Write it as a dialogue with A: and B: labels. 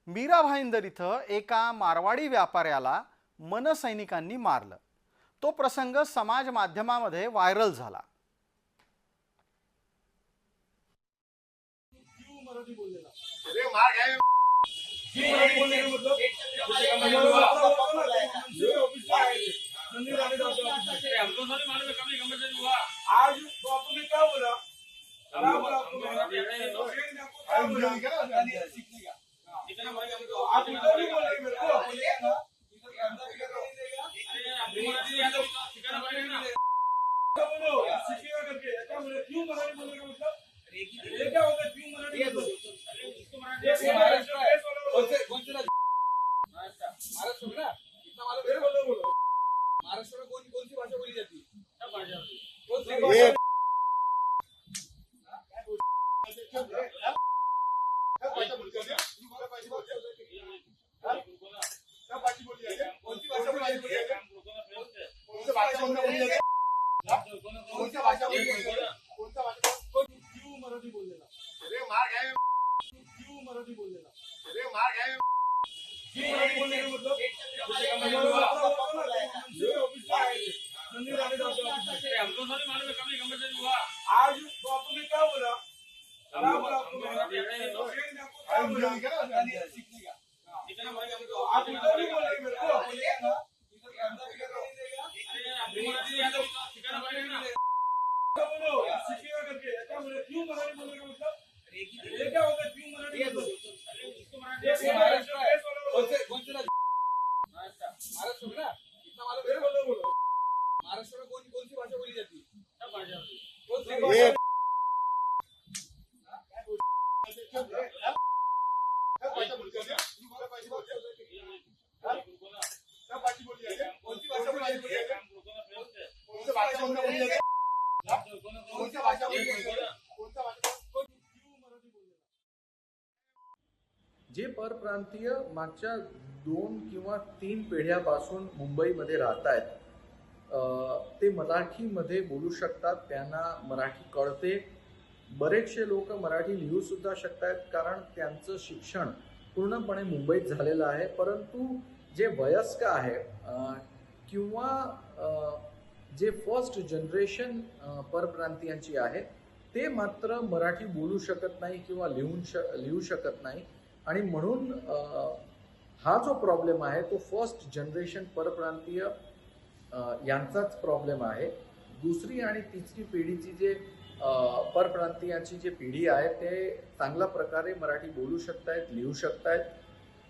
A: मीरा भाईंदर इथं एका मारवाडी व्यापाऱ्याला मनसैनिकांनी मारलं। तो प्रसंग समाज माध्यमामध्ये व्हायरल झाला।
B: आज आपने क्या बोला? आप इधर भी बोलेंगे मेरे को? बोलो सीखिएगा करके क्या बोले? क्यों मराठी बोलने का मतलब? ये क्या होता है? क्यों मराठी बोलते हो? महाराष्ट्र में ना इतना मालूम बोलो महाराष्ट्र में कौन सी भाषा बोली जाती है? कौन सी भाषा? आज आपने क्या बोला? आप इधर भी बोलेंगे मेरे को? बोलो सीखिएगा करके क्या बोले? क्यों मराठी बोलने का मतलब? ये क्या होता है? क्यों मराठी बोलते हो? महाराष्ट्र में ना इतना मालूम महाराष्ट्र में कौन सी भाषा बोली जाती है? कौन सी भाषा?
C: जे परप्रांतीय मागच्या 2 किंवा 3 पिढ्यापासून मुंबईमध्ये राहत आहेत, ते मराठीमध्ये बोलू शकतात, त्यांना मराठी कळते। बरेचसे लोक मराठी लिहू सुद्धा शकतात, कारण त्यांचं शिक्षण पूर्णपणे मुंबईत झालेलं आहे। परंतु जे वयस्क आहे किंवा जे फर्स्ट जनरेशन परप्रांतीयांची आहे, ते मात्र मराठी बोलू शकत नाही किंवा लिहू शकत नाही। आणि म्हणून हा जो प्रॉब्लेम आहे तो फर्स्ट जनरेशन परप्रांतीय यांचाच प्रॉब्लेम आहे। दुसरी आणि तिसरी पिढीची जे परप्रांतीयांची जी पिढी आहे, ते चांगल्या प्रकारे मराठी बोलू शकतायत, लिहू शकतायत।